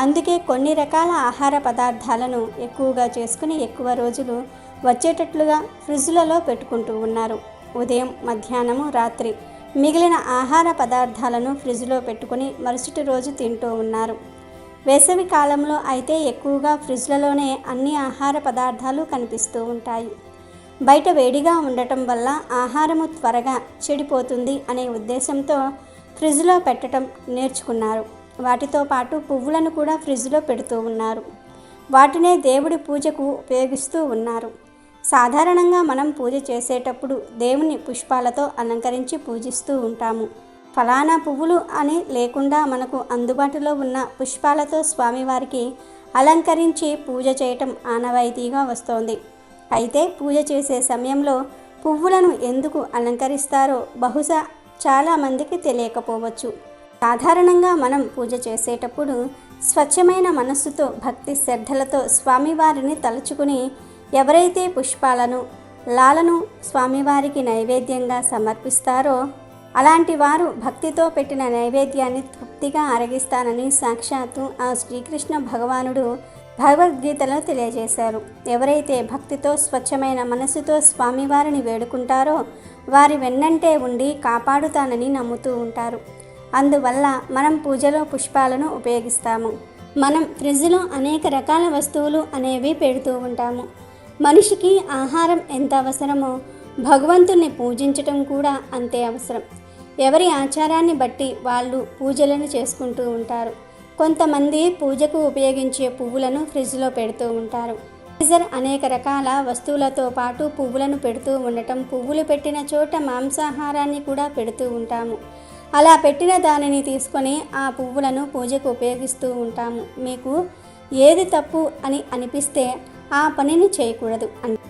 అందుకే కొన్ని రకాల ఆహార పదార్థాలను ఎక్కువగా చేసుకుని ఎక్కువ రోజులు వచ్చేటట్లుగా ఫ్రిడ్జ్లలో పెట్టుకుంటూ ఉన్నారు. ఉదయం, మధ్యాహ్నము, రాత్రి మిగిలిన ఆహార పదార్థాలను ఫ్రిడ్జ్లో పెట్టుకుని మరుసటి రోజు తింటూ ఉన్నారు. వేసవి కాలంలో అయితే ఎక్కువగా ఫ్రిడ్జ్లలోనే అన్ని ఆహార పదార్థాలు కనిపిస్తూ ఉంటాయి. బయట వేడిగా ఉండటం వల్ల ఆహారము త్వరగా చెడిపోతుంది అనే ఉద్దేశంతో ఫ్రిడ్జ్లో పెట్టడం నేర్చుకున్నారు. వాటితో పాటు పువ్వులను కూడా ఫ్రిడ్జ్లో పెడుతూ ఉన్నారు. వాటినే దేవుడి పూజకు ఉపయోగిస్తూ ఉన్నారు. సాధారణంగా మనం పూజ చేసేటప్పుడు దేవుని పుష్పాలతో అలంకరించి పూజిస్తూ ఉంటాము. ఫలానా పువ్వులు అని లేకుండా మనకు అందుబాటులో ఉన్న పుష్పాలతో స్వామివారికి అలంకరించి పూజ చేయటం ఆనవాయితీగా వస్తోంది. అయితే పూజ చేసే సమయంలో పువ్వులను ఎందుకు అలంకరిస్తారో బహుశా చాలామందికి తెలియకపోవచ్చు. సాధారణంగా మనం పూజ చేసేటప్పుడు స్వచ్ఛమైన మనస్సుతో భక్తి శ్రద్ధలతో స్వామివారిని తలుచుకుని ఎవరైతే పుష్పాలను లాలను స్వామివారికి నైవేద్యంగా సమర్పిస్తారో అలాంటి వారు భక్తితో పెట్టిన నైవేద్యాన్ని తృప్తిగా ఆరగిస్తానని సాక్షాత్తు ఆ శ్రీకృష్ణ భగవానుడు భగవద్గీతలో తెలియజేశారు. ఎవరైతే భక్తితో స్వచ్ఛమైన మనసుతో స్వామివారిని వేడుకుంటారో వారి వెన్నంటే ఉండి కాపాడుతానని నమ్ముతూ ఉంటారు. అందువల్ల మనం పూజలో పుష్పాలను ఉపయోగిస్తాము. మనం ఫ్రిడ్జ్లో అనేక రకాల వస్తువులు అనేవి పెడుతూ ఉంటాము. మనిషికి ఆహారం ఎంత అవసరమో భగవంతుణ్ణి పూజించటం కూడా అంతే అవసరం. ఎవరి ఆచారాన్ని బట్టి వాళ్ళు పూజలను చేసుకుంటూ ఉంటారు. కొంతమంది పూజకు ఉపయోగించే పువ్వులను ఫ్రిడ్జ్లో పెడుతూ ఉంటారు. ఫ్రీజర్ అనేక రకాల వస్తువులతో పాటు పువ్వులను పెడుతూ ఉండటం, పువ్వులు పెట్టిన చోట మాంసాహారాన్ని కూడా పెడుతూ ఉంటాము. అలా పెట్టిన దానిని తీసుకొని ఆ పువ్వులను పూజకు ఉపయోగిస్తూ ఉంటాము. మీకు ఏది తప్పు అని అనిపిస్తే ఆ పనిని చేయకూడదు.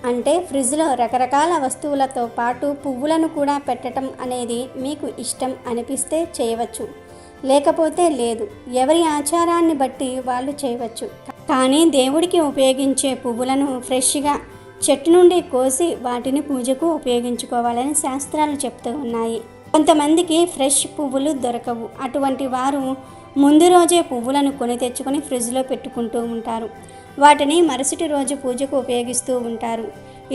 అంటే ఫ్రిడ్జ్లో రకరకాల వస్తువులతో పాటు పువ్వులను కూడా పెట్టడం అనేది మీకు ఇష్టం అనిపిస్తే చేయవచ్చు, లేకపోతే లేదు. ఎవరి ఆచారాన్ని బట్టి వాళ్ళు చేయవచ్చు. కానీ దేవుడికి ఉపయోగించే పువ్వులను ఫ్రెష్గా చెట్టు నుండి కోసి వాటిని పూజకు ఉపయోగించుకోవాలని శాస్త్రాలు చెప్తూ ఉన్నాయి. కొంతమందికి ఫ్రెష్ పువ్వులు దొరకవు. అటువంటి వారు ముందు రోజే పువ్వులను కొని తెచ్చుకొని ఫ్రిడ్జ్లో పెట్టుకుంటూ ఉంటారు. వాటిని మరుసటి రోజు పూజకు ఉపయోగిస్తూ ఉంటారు.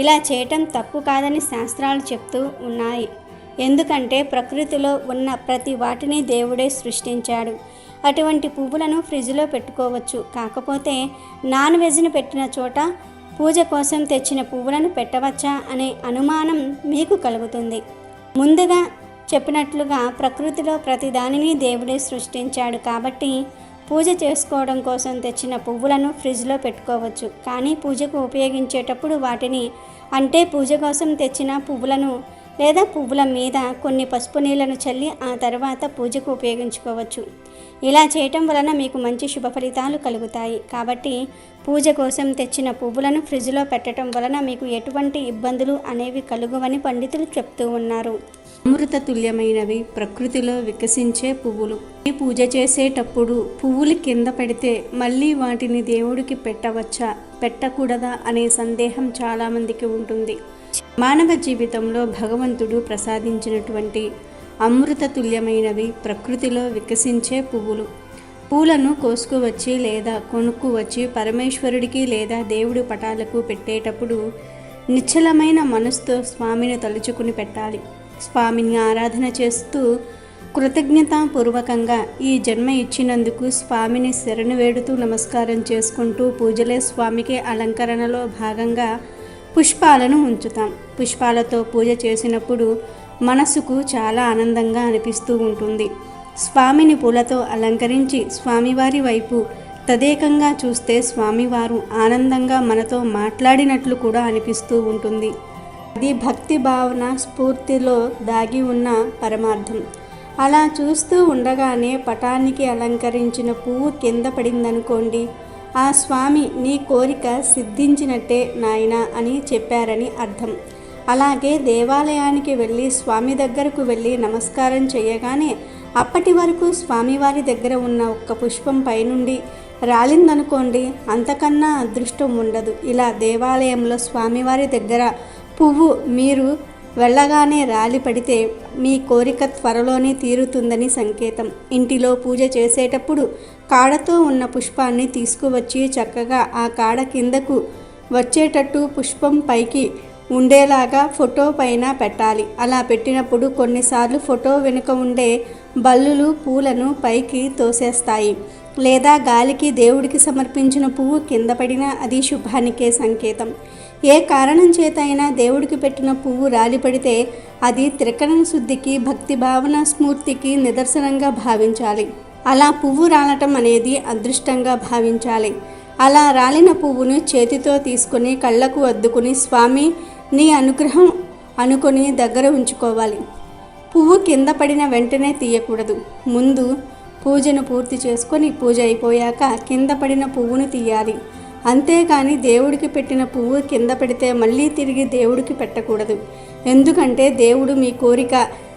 ఇలా చేయటం తప్పు కాదని శాస్త్రాలు చెప్తూ ఉన్నాయి. ఎందుకంటే ప్రకృతిలో ఉన్న ప్రతి వాటిని దేవుడే సృష్టించాడు. అటువంటి పువ్వులను ఫ్రిడ్జ్లో పెట్టుకోవచ్చు. కాకపోతే నాన్ వెజ్ను పెట్టిన చోట పూజ కోసం తెచ్చిన పువ్వులను పెట్టవచ్చా అనే అనుమానం మీకు కలుగుతుంది. ముందుగా చెప్పినట్లుగా ప్రకృతిలో ప్రతి దానిని దేవుడే సృష్టించాడు కాబట్టి పూజ చేసుకోవడం కోసం తెచ్చిన పువ్వులను ఫ్రిడ్జ్లో పెట్టుకోవచ్చు. కానీ పూజకు ఉపయోగించేటప్పుడు వాటిని అంటే పూజ కోసం తెచ్చిన పువ్వులను లేదా పువ్వుల మీద కొన్ని పసుపు నీళ్లను చల్లి ఆ తర్వాత పూజకు ఉపయోగించుకోవచ్చు. ఇలా చేయటం వలన మీకు మంచి శుభ ఫలితాలు కలుగుతాయి. కాబట్టి పూజ కోసం తెచ్చిన పువ్వులను ఫ్రిడ్జ్లో పెట్టడం వలన మీకు ఎటువంటి ఇబ్బందులు అనేవి కలుగవని పండితులు చెప్తూ ఉన్నారు. అమృత తుల్యమైనవి ప్రకృతిలో వికసించే పువ్వులు. ఈ పూజ చేసేటప్పుడు పువ్వులు కింద పెడితే మళ్ళీ వాటిని దేవుడికి పెట్టవచ్చా పెట్టకూడదా అనే సందేహం చాలామందికి ఉంటుంది. మానవ జీవితంలో భగవంతుడు ప్రసాదించినటువంటి అమృత తుల్యమైనవి ప్రకృతిలో వికసించే పువ్వులు. పూలను కోసుకువచ్చి లేదా కొనుక్కువచ్చి పరమేశ్వరుడికి లేదా దేవుడి పటాలకు పెట్టేటప్పుడు నిశ్చలమైన మనసుతో స్వామిని తలుచుకుని పెట్టాలి. స్వామిని ఆరాధన చేస్తూ కృతజ్ఞతాపూర్వకంగా ఈ జన్మ ఇచ్చినందుకు స్వామిని శరణు వేడుతూ నమస్కారం చేసుకుంటూ పూజలే స్వామికి అలంకరణలో భాగంగా పుష్పాలను ఉంచుతాం. పుష్పాలతో పూజ చేసినప్పుడు మనసుకు చాలా ఆనందంగా అనిపిస్తూ ఉంటుంది. స్వామిని పూలతో అలంకరించి స్వామివారి వైపు తదేకంగా చూస్తే స్వామివారు ఆనందంగా మనతో మాట్లాడినట్లు కూడా అనిపిస్తూ ఉంటుంది. అది భక్తి భావన స్ఫూర్తిలో దాగి ఉన్న పరమార్థం. అలా చూస్తూ ఉండగానే పటానికి అలంకరించిన పువ్వు కింద పడిందనుకోండి, ఆ స్వామి నీ కోరిక సిద్ధించినట్టే నాయనా అని చెప్పారని అర్థం. అలాగే దేవాలయానికి వెళ్ళి స్వామి దగ్గరకు వెళ్ళి నమస్కారం చేయగానే అప్పటి వరకు స్వామివారి దగ్గర ఉన్న ఒక్క పుష్పం పైనుండి రాలిందనుకోండి, అంతకన్నా అదృష్టం ఉండదు. ఇలా దేవాలయంలో స్వామివారి దగ్గర పువ్వు మీరు వెళ్ళగానే రాలి పడితే మీ కోరిక త్వరలోనే తీరుతుందని సంకేతం. ఇంటిలో పూజ చేసేటప్పుడు కాడతో ఉన్న పుష్పాన్ని తీసుకువచ్చి చక్కగా ఆ కాడ కిందకు వచ్చేటట్టు పుష్పం పైకి ఉండేలాగా ఫోటో పైన పెట్టాలి. అలా పెట్టినప్పుడు కొన్నిసార్లు ఫోటో వెనుక ఉండే బల్లులు పూలను పైకి తోసేస్తాయి. లేదా గాలికి దేవుడికి సమర్పించిన పువ్వు కింద పడినా అది శుభానికే సంకేతం. ఏ కారణం చేత అయినా దేవుడికి పెట్టిన పువ్వు రాలిపడితే అది త్రికరణ శుద్ధికి భక్తి భావన స్ఫూర్తికి నిదర్శనంగా భావించాలి. అలా పువ్వు రాలటం అనేది అదృష్టంగా భావించాలి. అలా రాలిన పువ్వును చేతితో తీసుకొని కళ్ళకు అద్దుకుని స్వామి నీ అనుగ్రహం అనుకొని దగ్గర ఉంచుకోవాలి. పువ్వు కింద పడిన వెంటనే తీయకూడదు. ముందు పూజను పూర్తి చేసుకొని పూజ అయిపోయాక కింద పడిన పువ్వును తీయాలి. అంతేకాని దేవుడికి పెట్టిన పువ్వు కింద పెడితే మళ్ళీ తిరిగి దేవుడికి పెట్టకూడదు. ఎందుకంటే దేవుడు మీ కోరిక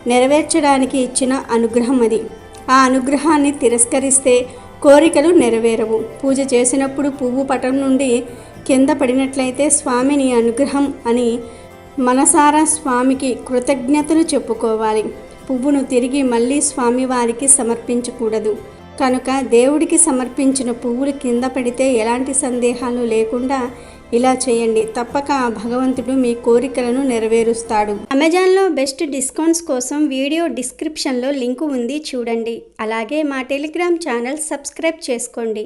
నెరవేర్చడానికి ఇచ్చిన అనుగ్రహం అది. ఆ అనుగ్రహాన్ని తిరస్కరిస్తే కోరికలు నెరవేరవు. పూజ చేసినప్పుడు పువ్వు పటం నుండి కింద పడినట్లయితే స్వామి నీ అనుగ్రహం అని మనసారా స్వామికి కృతజ్ఞతలు చెప్పుకోవాలి. పువ్వును తిరిగి మళ్ళీ స్వామివారికి సమర్పించకూడదు. కనుక దేవుడికి సమర్పించిన పువ్వులు కింద పడితే ఎలాంటి సందేహాలు లేకుండా ఇలా చేయండి. తప్పక ఆ భగవంతుడు మీ కోరికలను నెరవేరుస్తాడు. అమెజాన్లో బెస్ట్ డిస్కౌంట్స్ కోసం వీడియో డిస్క్రిప్షన్లో లింకు ఉంది, చూడండి. అలాగే మా టెలిగ్రామ్ ఛానల్ సబ్స్క్రైబ్ చేసుకోండి.